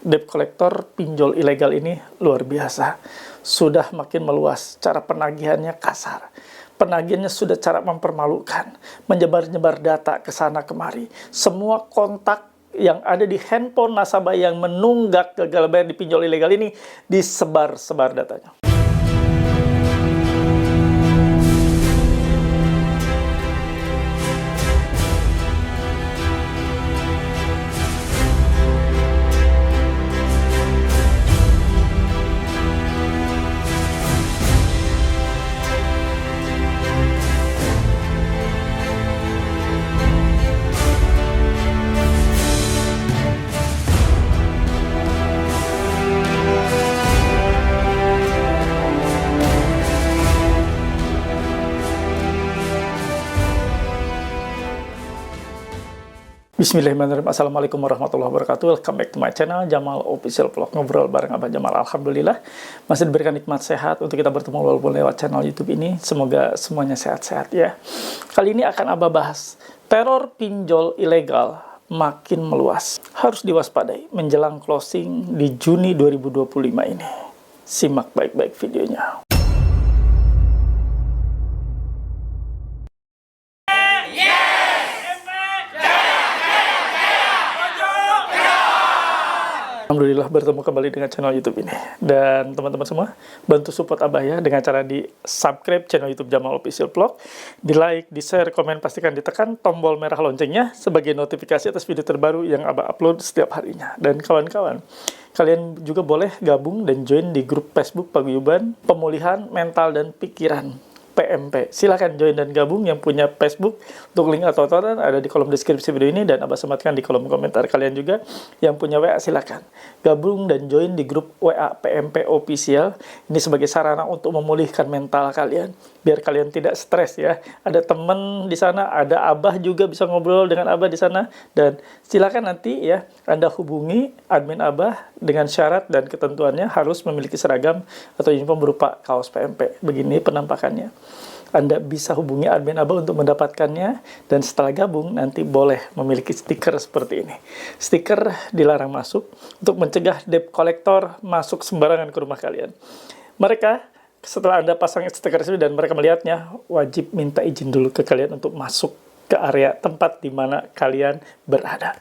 Debt collector pinjol ilegal ini luar biasa. Sudah makin meluas, cara penagihannya kasar. Penagihannya sudah cara mempermalukan, menyebar-nyebar data ke sana kemari. Semua kontak yang ada di handphone nasabah yang menunggak gagal bayar di pinjol ilegal ini disebar-sebar datanya. Bismillahirrahmanirrahim. Assalamualaikum warahmatullahi wabarakatuh. Welcome back to my channel, Jamal Official Vlog. Ngobrol bareng Abah Jamal. Alhamdulillah masih diberikan nikmat sehat untuk kita bertemu walaupun lewat channel YouTube ini. Semoga semuanya sehat-sehat ya. Kali ini akan Abah bahas teror pinjol ilegal makin meluas. Harus diwaspadai menjelang closing di Juni 2025 ini. Simak baik-baik videonya. Alhamdulillah bertemu kembali dengan channel YouTube ini. Dan teman-teman semua, bantu support Abah ya dengan cara di subscribe channel YouTube Jamal Official Vlog, di like, di share, komen, pastikan ditekan tombol merah loncengnya sebagai notifikasi atas video terbaru yang Abah upload setiap harinya. Dan kawan-kawan, kalian juga boleh gabung dan join di grup Facebook Paguyuban Pemulihan Mental dan Pikiran PMP. Silahkan join dan gabung. Yang punya Facebook, untuk link atau tontonan ada di kolom deskripsi video ini dan Abah sematkan di kolom komentar. Kalian juga yang punya WA silahkan gabung dan join di grup WA PMP Official. Ini sebagai sarana untuk memulihkan mental kalian, biar kalian tidak stres ya. Ada teman di sana, ada Abah juga bisa ngobrol dengan Abah di sana. Dan silakan nanti ya Anda hubungi admin Abah dengan syarat dan ketentuannya harus memiliki seragam atau uniform berupa kaos PMP. Begini penampakannya. Anda bisa hubungi admin Abah untuk mendapatkannya, dan setelah gabung nanti boleh memiliki stiker seperti ini. Stiker dilarang masuk untuk mencegah debt collector masuk sembarangan ke rumah kalian. Mereka setelah Anda pasang stiker itu dan mereka melihatnya, wajib minta izin dulu ke kalian untuk masuk ke area tempat di mana kalian berada.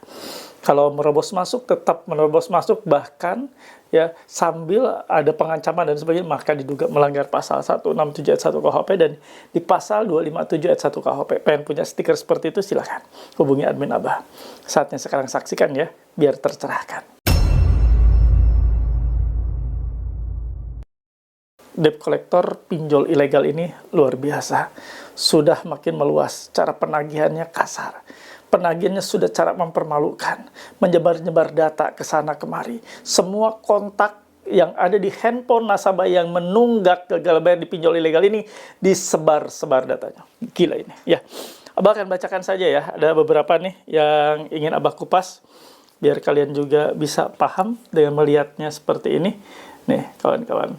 Kalau merobos masuk, tetap menerobos masuk, bahkan ya sambil ada pengancaman dan sebagainya, maka diduga melanggar pasal 167 ayat 1 KUHP dan di pasal 257 ayat 1 KUHP. Pengen punya stiker seperti itu, silahkan hubungi admin Abah. Saatnya sekarang saksikan ya, biar tercerahkan. Debt collector pinjol ilegal ini luar biasa. Sudah makin meluas, cara penagihannya kasar. Penagihannya sudah cara mempermalukan, menyebar-nyebar data ke sana kemari. Semua kontak yang ada di handphone nasabah yang menunggak gagal bayar di pinjol ilegal ini disebar-sebar datanya. Gila ini ya. Abah akan bacakan saja ya. Ada beberapa nih yang ingin Abah kupas biar kalian juga bisa paham dengan melihatnya seperti ini. Nih kawan-kawan,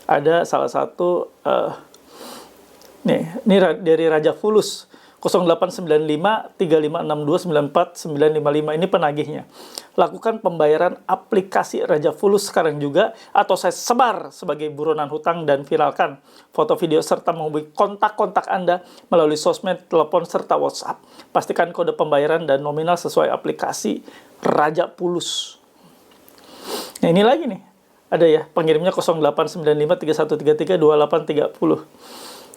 ada salah satu ini dari Raja Fulus 0895 3562 94 955. Ini penagihnya. Lakukan pembayaran aplikasi Raja Fulus sekarang juga atau saya sebar sebagai buronan hutang dan viralkan foto video serta menghubungi kontak-kontak Anda melalui sosmed, telepon serta WhatsApp. Pastikan kode pembayaran dan nominal sesuai aplikasi Raja Fulus. Nah, ini lagi nih. Ada ya, pengirimnya 0895 3133 2830.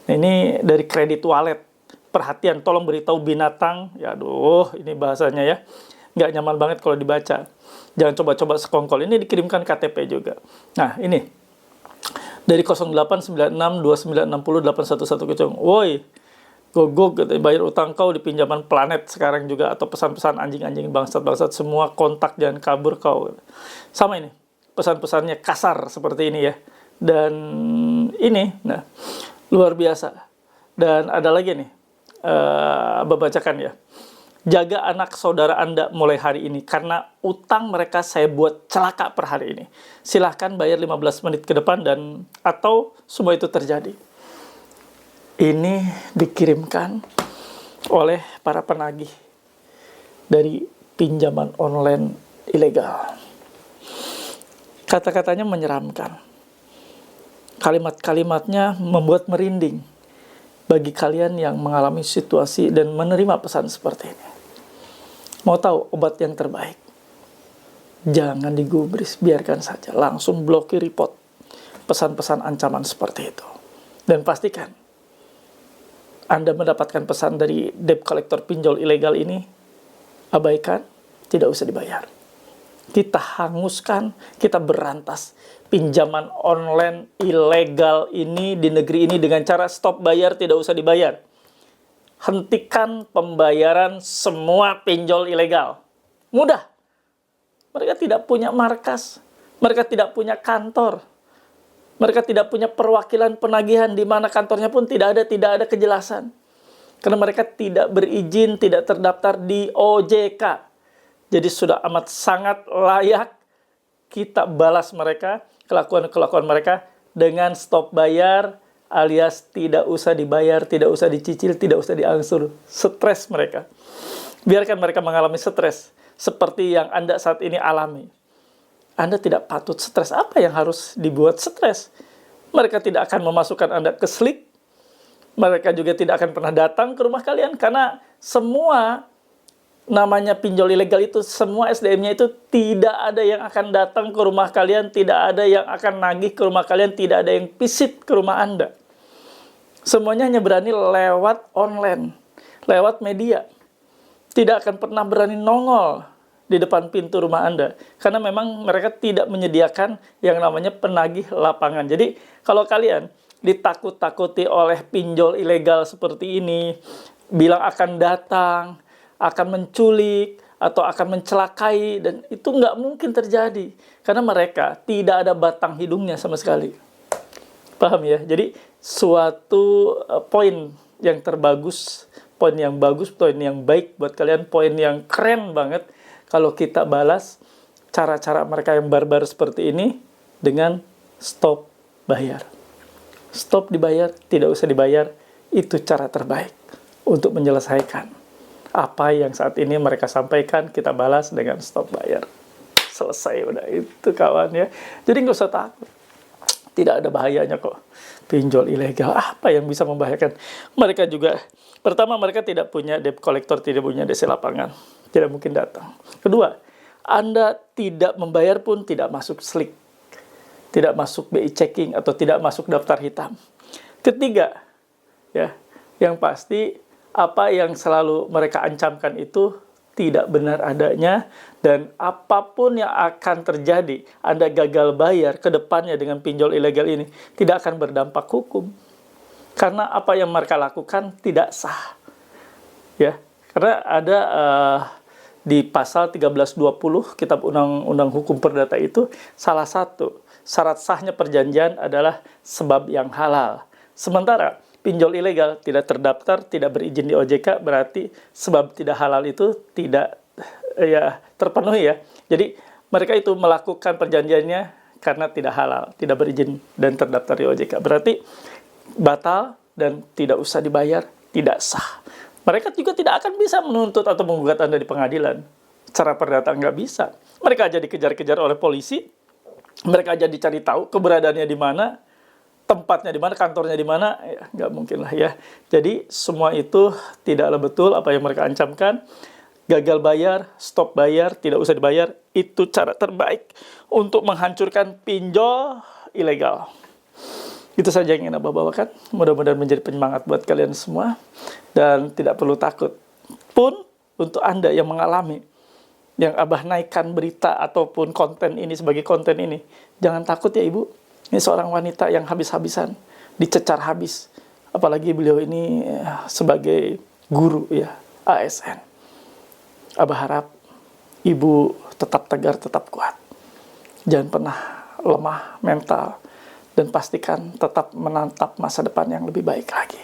Nah, ini dari kredit wallet. Perhatian, tolong beritahu binatang. Ya aduh, ini bahasanya ya. Nggak nyaman banget kalau dibaca. Jangan coba-coba sekongkol. Ini dikirimkan KTP juga. Nah, ini. Dari 0896 2960 811 kecung. Woi, gogok, bayar utang kau di pinjaman planet sekarang juga. Atau pesan-pesan anjing-anjing bangsat-bangsat. Semua kontak jangan kabur kau. Sama ini. Pesan-pesannya kasar seperti ini ya. Dan ini, nah, luar biasa. Dan ada lagi nih. Bacakan ya. Jaga anak saudara Anda mulai hari ini karena utang mereka saya buat celaka per hari ini. Silahkan bayar 15 menit ke depan dan atau semua itu terjadi. Ini dikirimkan oleh para penagih dari pinjaman online ilegal. Kata-katanya menyeramkan. Kalimat-kalimatnya membuat merinding bagi kalian yang mengalami situasi dan menerima pesan seperti ini. Mau tahu obat yang terbaik? Jangan digubris, biarkan saja. Langsung blokir, report pesan-pesan ancaman seperti itu. Dan pastikan Anda mendapatkan pesan dari debt collector pinjol ilegal ini, abaikan, tidak usah dibayar. Kita hanguskan, kita berantas pinjaman online ilegal ini di negeri ini dengan cara stop bayar, tidak usah dibayar. Hentikan pembayaran semua pinjol ilegal. Mudah. Mereka tidak punya markas, mereka tidak punya kantor, mereka tidak punya perwakilan penagihan di mana kantornya pun tidak ada kejelasan. Karena mereka tidak berizin, tidak terdaftar di OJK. Jadi sudah amat sangat layak kita balas mereka, kelakuan-kelakuan mereka dengan stop bayar alias tidak usah dibayar, tidak usah dicicil, tidak usah diangsur. Stres mereka. Biarkan mereka mengalami stres seperti yang Anda saat ini alami. Anda tidak patut stres. Apa yang harus dibuat stres? Mereka tidak akan memasukkan Anda ke slik. Mereka juga tidak akan pernah datang ke rumah kalian karena semua namanya pinjol ilegal itu, semua SDM-nya itu tidak ada yang akan datang ke rumah kalian, tidak ada yang akan nagih ke rumah kalian, tidak ada yang visit ke rumah Anda. Semuanya hanya berani lewat online, lewat media. Tidak akan pernah berani nongol di depan pintu rumah Anda. Karena memang mereka tidak menyediakan yang namanya penagih lapangan. Jadi kalau kalian ditakut-takuti oleh pinjol ilegal seperti ini, bilang akan datang, akan menculik, atau akan mencelakai, dan itu nggak mungkin terjadi. Karena mereka tidak ada batang hidungnya sama sekali. Paham ya? Jadi suatu poin yang terbagus, poin yang bagus, poin yang baik buat kalian, poin yang keren banget kalau kita balas cara-cara mereka yang barbar seperti ini dengan stop bayar. Stop dibayar, tidak usah dibayar, itu cara terbaik untuk menyelesaikan apa yang saat ini mereka sampaikan, kita balas dengan stop bayar. Selesai udah itu kawan ya. Jadi nggak usah takut. Tidak ada bahayanya kok. Pinjol ilegal, apa yang bisa membahayakan? Mereka juga, pertama mereka tidak punya debt collector, tidak punya DC lapangan. Tidak mungkin datang. Kedua, Anda tidak membayar pun tidak masuk slik. Tidak masuk BI checking atau tidak masuk daftar hitam. Ketiga, ya, yang pasti apa yang selalu mereka ancamkan itu tidak benar adanya, dan apapun yang akan terjadi, Anda gagal bayar ke depannya dengan pinjol ilegal ini, tidak akan berdampak hukum. Karena apa yang mereka lakukan tidak sah. Ya, karena ada di pasal 1320 Kitab Undang-Undang Hukum Perdata itu, salah satu syarat sahnya perjanjian adalah sebab yang halal. Sementara pinjol ilegal tidak terdaftar, tidak berizin di OJK, berarti sebab tidak halal itu tidak ya terpenuhi ya. Jadi mereka itu melakukan perjanjiannya karena tidak halal, tidak berizin dan terdaftar di OJK. Berarti batal dan tidak usah dibayar, tidak sah. Mereka juga tidak akan bisa menuntut atau menggugat Anda di pengadilan. Secara perdata nggak bisa. Mereka aja dikejar-kejar oleh polisi, mereka aja dicari tahu keberadaannya di mana, tempatnya di mana, kantornya di mana, ya nggak mungkin lah ya. Jadi semua itu tidaklah betul apa yang mereka ancamkan. Gagal bayar, stop bayar, tidak usah dibayar, itu cara terbaik untuk menghancurkan pinjol ilegal. Itu saja yang ingin Abah bawakan. Mudah-mudahan menjadi penyemangat buat kalian semua. Dan tidak perlu takut. Pun untuk Anda yang mengalami, yang Abah naikkan berita ataupun konten ini sebagai konten ini, jangan takut ya Ibu. Ini seorang wanita yang habis-habisan, dicecar habis. Apalagi beliau ini sebagai guru ya, ASN. Abah harap Ibu tetap tegar, tetap kuat. Jangan pernah lemah mental. Dan pastikan tetap menatap masa depan yang lebih baik lagi.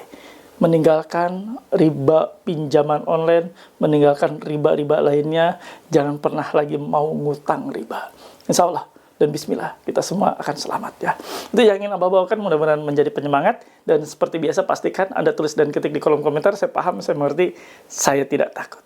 Meninggalkan riba pinjaman online, meninggalkan riba-riba lainnya. Jangan pernah lagi mau ngutang riba. Insya Allah. Dan bismillah, kita semua akan selamat ya. Itu yang ingin Abah bawakan, mudah-mudahan menjadi penyemangat. Dan seperti biasa, pastikan Anda tulis dan ketik di kolom komentar. Saya paham, saya mengerti, saya tidak takut.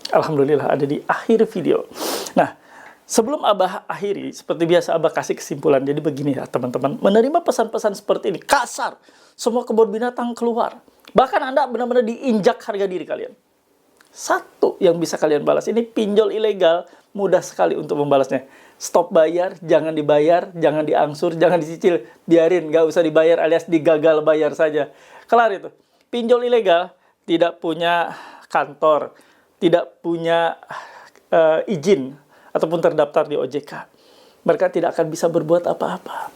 Alhamdulillah ada di akhir video. Nah, sebelum Abah akhiri, seperti biasa Abah kasih kesimpulan. Jadi begini ya teman-teman, menerima pesan-pesan seperti ini, kasar, semua kebun binatang keluar. Bahkan Anda benar-benar diinjak harga diri kalian. Satu yang bisa kalian balas, ini pinjol ilegal, mudah sekali untuk membalasnya. Stop bayar, jangan dibayar, jangan diangsur, jangan dicicil, biarin, nggak usah dibayar alias digagal bayar saja. Kelar itu. Pinjol ilegal, tidak punya kantor, tidak punya izin, ataupun terdaftar di OJK. Mereka tidak akan bisa berbuat apa-apa.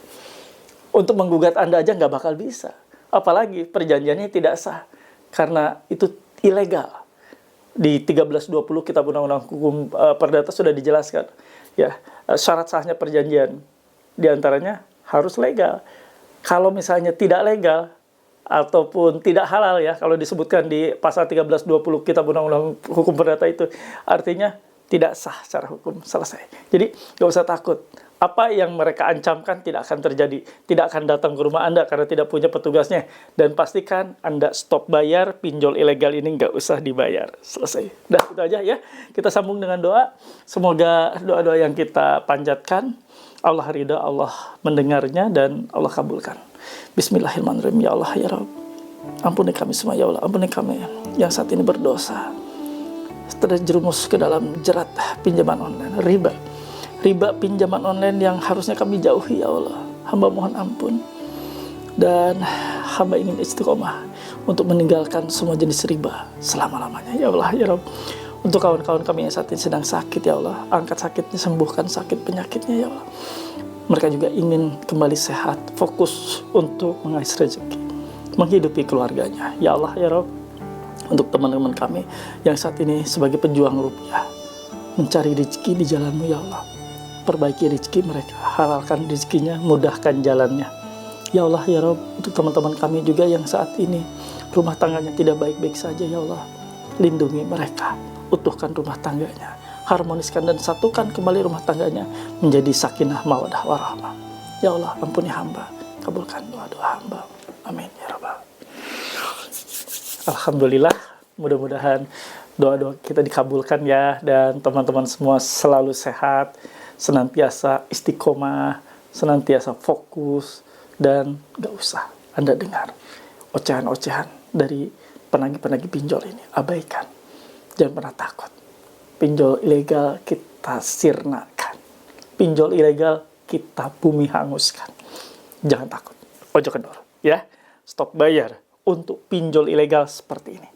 Untuk menggugat Anda aja nggak bakal bisa. Apalagi perjanjiannya tidak sah. Karena itu ilegal. Di 1320 Kitab Undang-Undang Hukum Perdata sudah dijelaskan. Ya, syarat sahnya perjanjian. Di antaranya harus legal. Kalau misalnya tidak legal, ataupun tidak halal ya, kalau disebutkan di pasal 1320 Kitab Undang-Undang Hukum Perdata itu, artinya tidak sah secara hukum, selesai. Jadi nggak usah takut. Apa yang mereka ancamkan tidak akan terjadi. Tidak akan datang ke rumah Anda karena tidak punya petugasnya. Dan pastikan Anda stop bayar, pinjol ilegal ini nggak usah dibayar. Selesai. Udah itu aja ya. Kita sambung dengan doa. Semoga doa-doa yang kita panjatkan, Allah ridha, Allah mendengarnya, dan Allah kabulkan. Bismillahirrahmanirrahim. Ya Allah, ya Rabb, ampuni kami semua ya Allah. Ampuni kami yang saat ini berdosa, terjerumus ke dalam jerat pinjaman online, riba pinjaman online yang harusnya kami jauhi ya Allah. Hamba mohon ampun, dan hamba ingin istiqomah untuk meninggalkan semua jenis riba selama-lamanya ya Allah, ya Rabb. Untuk kawan-kawan kami yang saat ini sedang sakit ya Allah, angkat sakitnya, sembuhkan sakit penyakitnya ya Allah. Mereka juga ingin kembali sehat, fokus untuk mengais rezeki, menghidupi keluarganya ya Allah, ya Rabb. Untuk teman-teman kami yang saat ini sebagai pejuang rupiah, mencari rezeki di jalan-Mu ya Allah, perbaiki rezeki mereka, halalkan rezekinya, mudahkan jalannya ya Allah, ya Rabb. Untuk teman-teman kami juga yang saat ini rumah tangganya tidak baik-baik saja ya Allah, lindungi mereka, utuhkan rumah tangganya, harmoniskan dan satukan kembali rumah tangganya menjadi sakinah mawadah warahmah ya Allah. Ampuni hamba, kabulkan doa-doa hamba, amin ya Rabbal. Alhamdulillah, mudah-mudahan doa-doa kita dikabulkan ya, dan teman-teman semua selalu sehat, senantiasa istiqomah, senantiasa fokus, dan gak usah Anda dengar ocehan-ocehan dari penagih-penagih pinjol ini. Abaikan, jangan pernah takut. Pinjol ilegal kita sirnakan, pinjol ilegal kita bumi hanguskan. Jangan takut, ojo kendor ya. Stop bayar untuk pinjol ilegal seperti ini.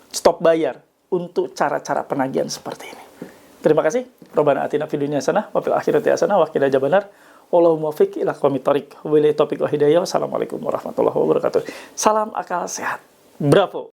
Stop bayar untuk cara-cara penagihan seperti ini. Terima kasih. Rabbana atina fid dunya hasanah wa fil akhirati hasanah wa qina adzabannar. Wallahu muwaffiq ila aqwamit thoriq. Wabillahi taufiq wal hidayah. Wassalamualaikum warahmatullahi wabarakatuh. Salam akal sehat. Bravo.